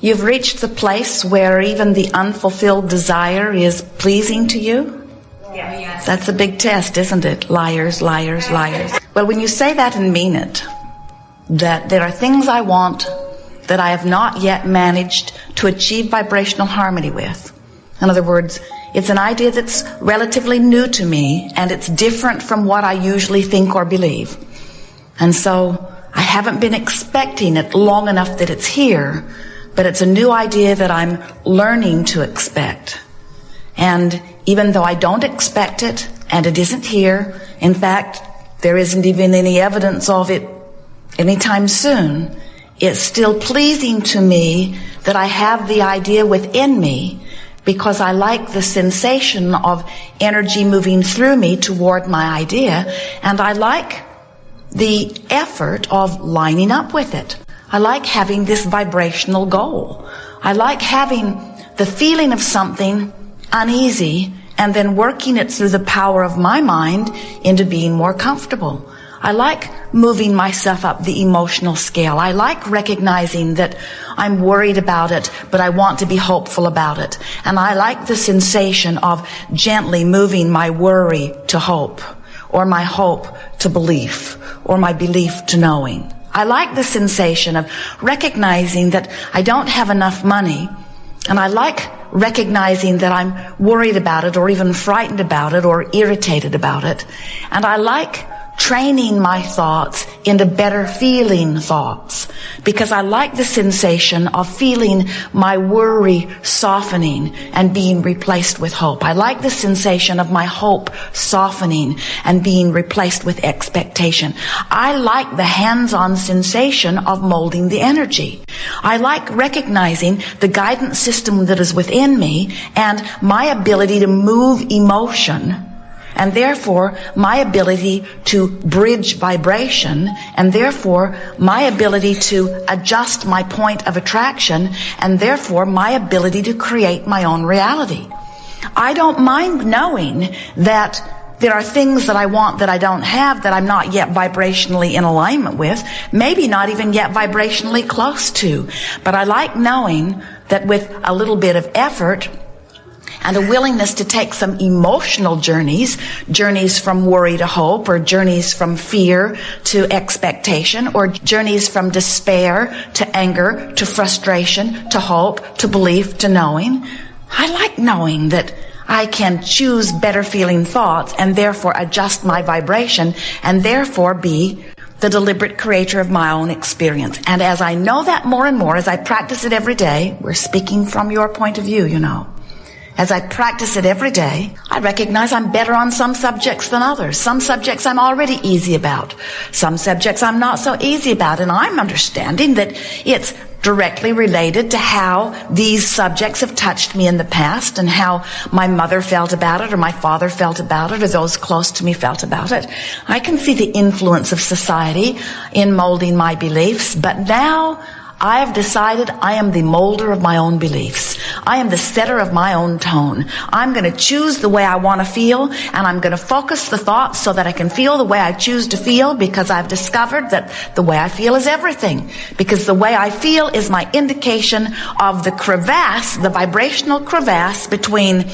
You've reached the place where even the unfulfilled desire is pleasing to you? Yes. That's a big test, isn't it? Liars, liars, liars. Well, when you say that and mean it, that there are things I want that I have not yet managed to achieve vibrational harmony with. In other words, it's an idea that's relatively new to me, and it's different from what I usually think or believe. And so I haven't been expecting it long enough that it's here, but it's a new idea that I'm learning to expect. And even though I don't expect it, and it isn't here, in fact, there isn't even any evidence of it anytime soon, it's still pleasing to me that I have the idea within me, because I like the sensation of energy moving through me toward my idea, and I like the effort of lining up with it. I like having this vibrational goal. I like having the feeling of something uneasy and then working it through the power of my mind into being more comfortable. I like moving myself up the emotional scale. I like recognizing that I'm worried about it, but I want to be hopeful about it. And I like the sensation of gently moving my worry to hope, or my hope to belief, or my belief to knowing. I like the sensation of recognizing that I don't have enough money, and I like recognizing that I'm worried about it, or even frightened about it, or irritated about it. And I like training my thoughts into better feeling thoughts, because I like the sensation of feeling my worry softening and being replaced with hope. I like the sensation of my hope softening and being replaced with expectation. I like the hands-on sensation of molding the energy. I like recognizing the guidance system that is within me and my ability to move emotion, and therefore my ability to bridge vibration, and therefore my ability to adjust my point of attraction, and therefore my ability to create my own reality. I don't mind knowing that there are things that I want that I don't have, that I'm not yet vibrationally in alignment with, maybe not even yet vibrationally close to. But I like knowing that with a little bit of effort and a willingness to take some emotional journeys from worry to hope, or journeys from fear to expectation, or journeys from despair to anger to frustration to hope to belief to knowing. I like knowing that I can choose better feeling thoughts and therefore adjust my vibration and therefore be the deliberate creator of my own experience. And as I know that more and more, as I practice it every day, we're speaking from your point of view, you know. As I practice it every day, I recognize I'm better on some subjects than others. Some subjects I'm already easy about. Some subjects I'm not so easy about. And I'm understanding that it's directly related to how these subjects have touched me in the past, and how my mother felt about it, or my father felt about it, or those close to me felt about it. I can see the influence of society in molding my beliefs, but now I have decided I am the molder of my own beliefs. I am the setter of my own tone. I'm going to choose the way I want to feel, and I'm going to focus the thoughts so that I can feel the way I choose to feel, because I've discovered that the way I feel is everything. Because the way I feel is my indication of the crevasse, the vibrational crevasse between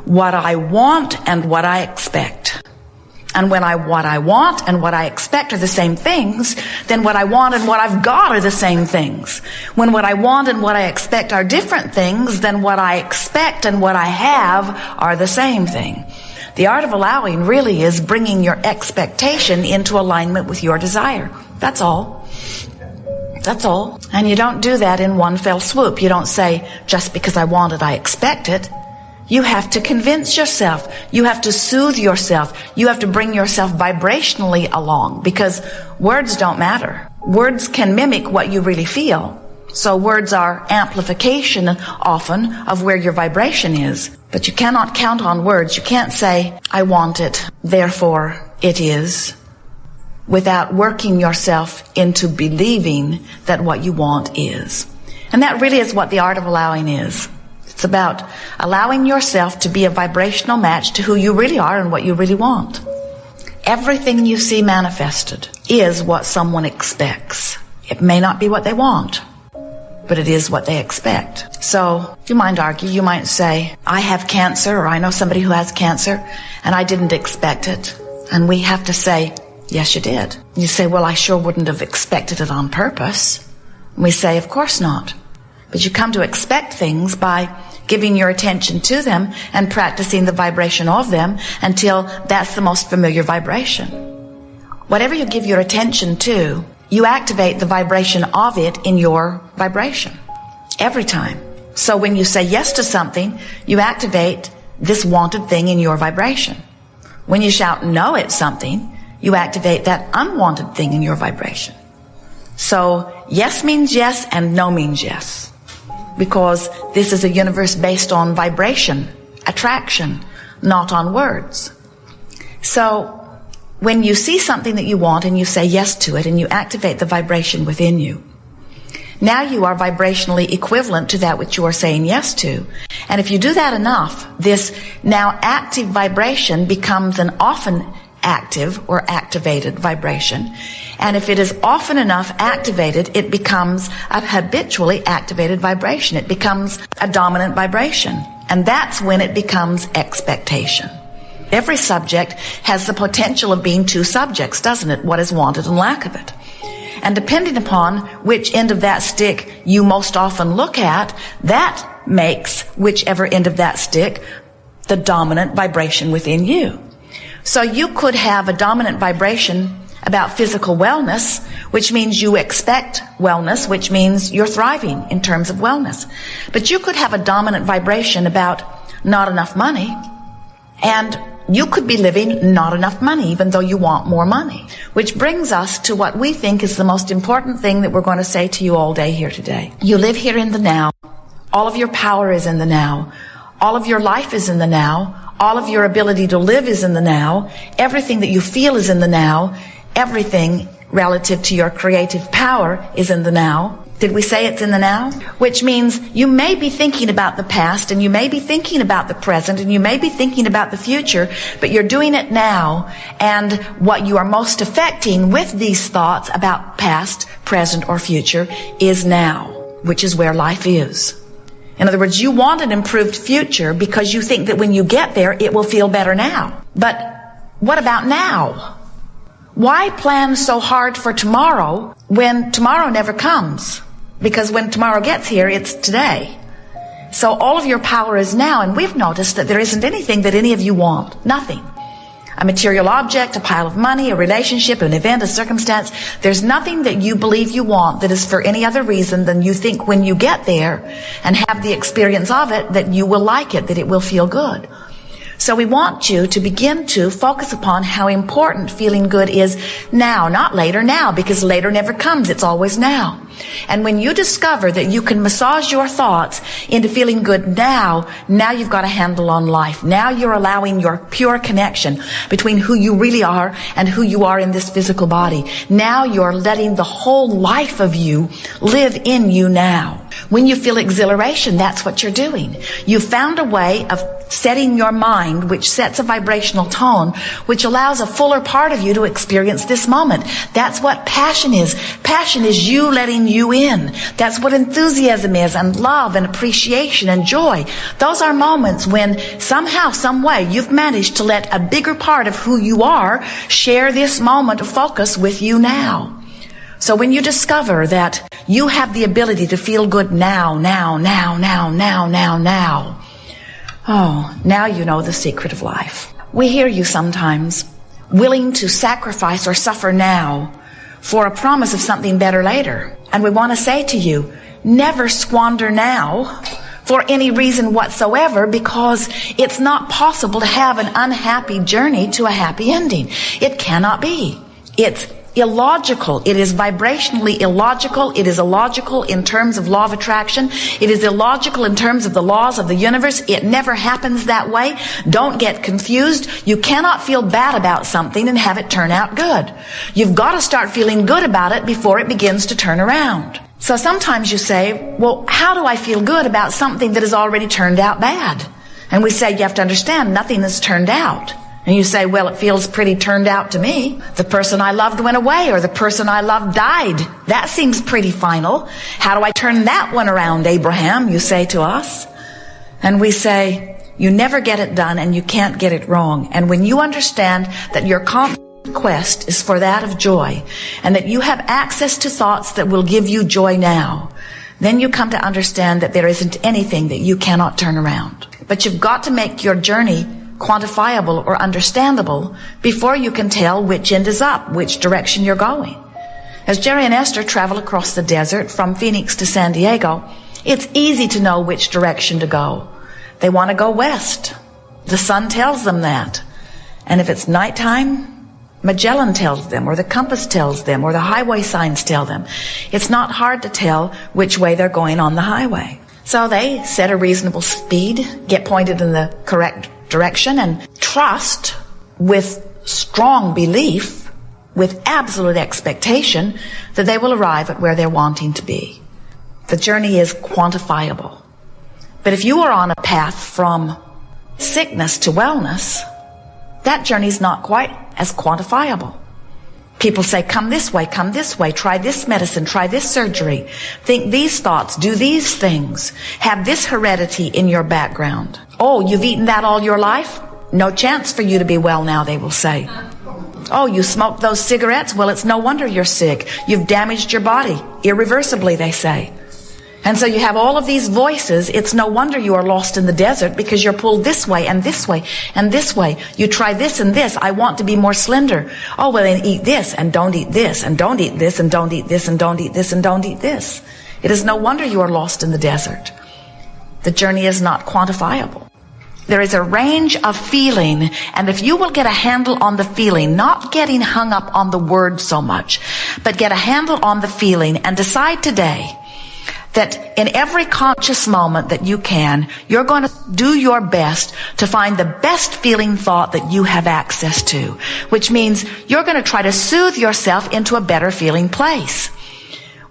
what I want and what I expect. And when what I want and what I expect are the same things, then what I want and what I've got are the same things. When what I want and what I expect are different things, then what I expect and what I have are the same thing. The art of allowing really is bringing your expectation into alignment with your desire. That's all. That's all. And you don't do that in one fell swoop. You don't say, just because I want it, I expect it. You have to convince yourself. You have to soothe yourself. You have to bring yourself vibrationally along, because words don't matter. Words can mimic what you really feel. So words are amplification often of where your vibration is. But you cannot count on words. You can't say, I want it, therefore it is, without working yourself into believing that what you want is. And that really is what the art of allowing is. It's about allowing yourself to be a vibrational match to who you really are and what you really want. Everything you see manifested is what someone expects. It may not be what they want. but it is what they expect. So you might argue, you might say, I have cancer, or I know somebody who has cancer, and I didn't expect it. And we have to say, yes, you did. You say, well, I sure wouldn't have expected it on purpose. And we say, of course not. But you come to expect things by giving your attention to them and practicing the vibration of them until that's the most familiar vibration. Whatever you give your attention to, you activate the vibration of it in your vibration every time. So when you say yes to something, you activate this wanted thing in your vibration. When you shout no at something, you activate that unwanted thing in your vibration. So yes means yes and no means yes, because this is a universe based on vibration, attraction, not on words. So when you see something that you want and you say yes to it and you activate the vibration within you, now you are vibrationally equivalent to that which you are saying yes to. And if you do that enough, this now active vibration becomes an often active or activated vibration. And if it is often enough activated, it becomes a habitually activated vibration. It becomes a dominant vibration. And that's when it becomes expectation. Every subject has the potential of being two subjects, doesn't it? What is wanted and lack of it. And depending upon which end of that stick you most often look at, that makes whichever end of that stick the dominant vibration within you. So you could have a dominant vibration about physical wellness, which means you expect wellness, which means you're thriving in terms of wellness. But you could have a dominant vibration about not enough money, and you could be living not enough money, even though you want more money. Which brings us to what we think is the most important thing that we're going to say to you all day here today. You live here in the now. All of your power is in the now. All of your life is in the now. All of your ability to live is in the now. Everything that you feel is in the now. Everything relative to your creative power is in the now. Did we say it's in the now? Which means you may be thinking about the past, and you may be thinking about the present, and you may be thinking about the future, but you're doing it now. And what you are most affecting with these thoughts about past, present, or future is now, which is where life is. In other words, you want an improved future because you think that when you get there, it will feel better now. But what about now? Why plan so hard for tomorrow when tomorrow never comes? Because when tomorrow gets here, it's today. So all of your power is now, and we've noticed that there isn't anything that any of you want. Nothing. A material object, a pile of money, a relationship, an event, a circumstance. There's nothing that you believe you want that is for any other reason than you think when you get there and have the experience of it that you will like it, that it will feel good. So we want you to begin to focus upon how important feeling good is now, not later, now, because later never comes. It's always now. And when you discover that you can massage your thoughts into feeling good now you've got a handle on life. Now you're allowing your pure connection between who you really are and who you are in this physical body. Now you're letting the whole life of you live in you now. When you feel exhilaration, that's what you're doing. You found a way of setting your mind, which sets a vibrational tone, which allows a fuller part of you to experience this moment. That's what passion is. Passion is you letting you in. That's what enthusiasm is, and love and appreciation and joy. Those are moments when somehow, some way, you've managed to let a bigger part of who you are share this moment of focus with you now. So when you discover that you have the ability to feel good now, now you know the secret of life. We hear you sometimes willing to sacrifice or suffer now for a promise of something better later. And we want to say to you, never squander now for any reason whatsoever, because it's not possible to have an unhappy journey to a happy ending. It cannot be. It's illogical. It is vibrationally illogical. It is illogical in terms of law of attraction. It is illogical in terms of the laws of the universe. It never happens that way. Don't get confused. You cannot feel bad about something and have it turn out good. You've got to start feeling good about it before it begins to turn around. So sometimes you say, well, how do I feel good about something that has already turned out bad? And we say, you have to understand, nothing has turned out. And you say, well, it feels pretty turned out to me. The person I loved went away, or the person I loved died. That seems pretty final. How do I turn that one around, Abraham? You say to us. And we say, you never get it done and you can't get it wrong. And when you understand that your constant quest is for that of joy, and that you have access to thoughts that will give you joy now, then you come to understand that there isn't anything that you cannot turn around. But you've got to make your journey quantifiable or understandable before you can tell which end is up, which direction you're going. As Jerry and Esther travel across the desert from Phoenix to San Diego, it's easy to know which direction to go. They want to go west. The sun tells them that. And if it's nighttime, Magellan tells them, or the compass tells them, or the highway signs tell them. It's not hard to tell which way they're going on the highway. So they set a reasonable speed, get pointed in the correct direction, and trust with strong belief, with absolute expectation, that they will arrive at where they're wanting to be. The journey is quantifiable. But if you are on a path from sickness to wellness, that journey is not quite as quantifiable. People say, come this way, try this medicine, try this surgery, think these thoughts, do these things, have this heredity in your background. Oh, you've eaten that all your life? No chance for you to be well now, they will say. Oh, you smoked those cigarettes? Well, it's no wonder you're sick. You've damaged your body irreversibly, they say. And so you have all of these voices. It's no wonder you are lost in the desert, because you're pulled this way and this way and this way. You try this and this. I want to be more slender. Oh, well, then eat this and don't eat this and don't eat this and don't eat this and don't eat this and don't eat this. It is no wonder you are lost in the desert. The journey is not quantifiable. There is a range of feeling, and if you will get a handle on the feeling, not getting hung up on the word so much, but get a handle on the feeling and decide today that in every conscious moment that you can, you're going to do your best to find the best feeling thought that you have access to, which means you're going to try to soothe yourself into a better feeling place.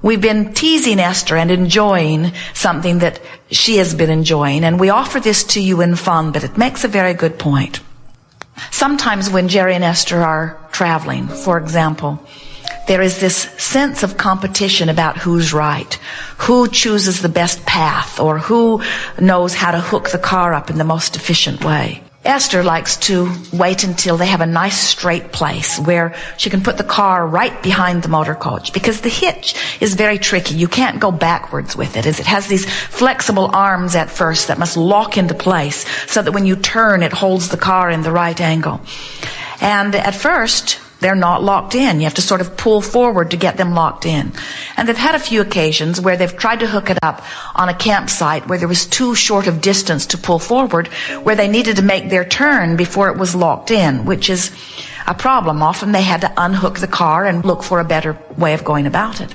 We've been teasing Esther and enjoying something that she has been enjoying, and we offer this to you in fun, but it makes a very good point. Sometimes when Jerry and Esther are traveling, for example, there is this sense of competition about who's right, who chooses the best path, or who knows how to hook the car up in the most efficient way. Esther likes to wait until they have a nice straight place where she can put the car right behind the motor coach, because the hitch is very tricky. You can't go backwards with it, as it has these flexible arms at first that must lock into place so that when you turn, it holds the car in the right angle. And at first, they're not locked in. You have to sort of pull forward to get them locked in. And they've had a few occasions where they've tried to hook it up on a campsite where there was too short of distance to pull forward, where they needed to make their turn before it was locked in, which is a problem. Often they had to unhook the car and look for a better way of going about it.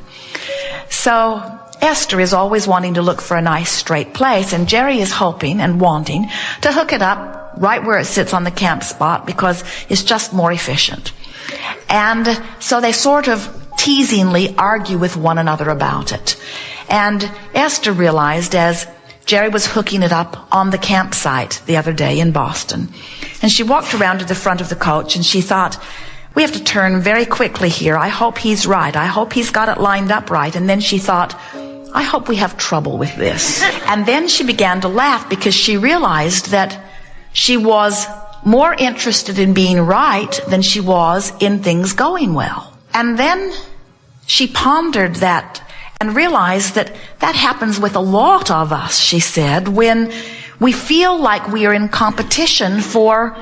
So Esther is always wanting to look for a nice straight place, and Jerry is hoping and wanting to hook it up right where it sits on the camp spot, because it's just more efficient. And so they sort of teasingly argue with one another about it. And Esther realized, as Jerry was hooking it up on the campsite the other day in Boston, and she walked around to the front of the coach and she thought, we have to turn very quickly here. I hope he's right. I hope he's got it lined up right. And then she thought, I hope we have trouble with this. And then she began to laugh, because she realized that she was more interested in being right than she was in things going well. And then she pondered that and realized that that happens with a lot of us, she said, when we feel like we are in competition for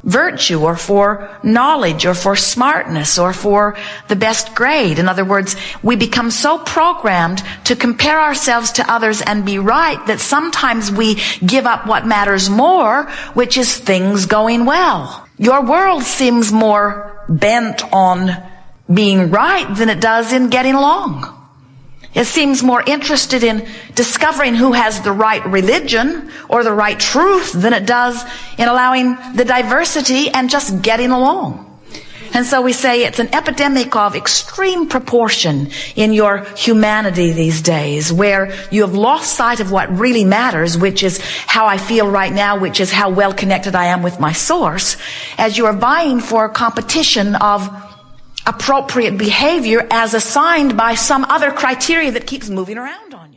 virtue, or for knowledge, or for smartness, or for the best grade. In other words, we become so programmed to compare ourselves to others and be right that sometimes we give up what matters more, which is things going well. Your world seems more bent on being right than it does in getting along. It seems more interested in discovering who has the right religion or the right truth than it does in allowing the diversity and just getting along. And so we say it's an epidemic of extreme proportion in your humanity these days, where you have lost sight of what really matters, which is how I feel right now, which is how well connected I am with my source, as you are vying for a competition of appropriate behavior as assigned by some other criteria that keeps moving around on you.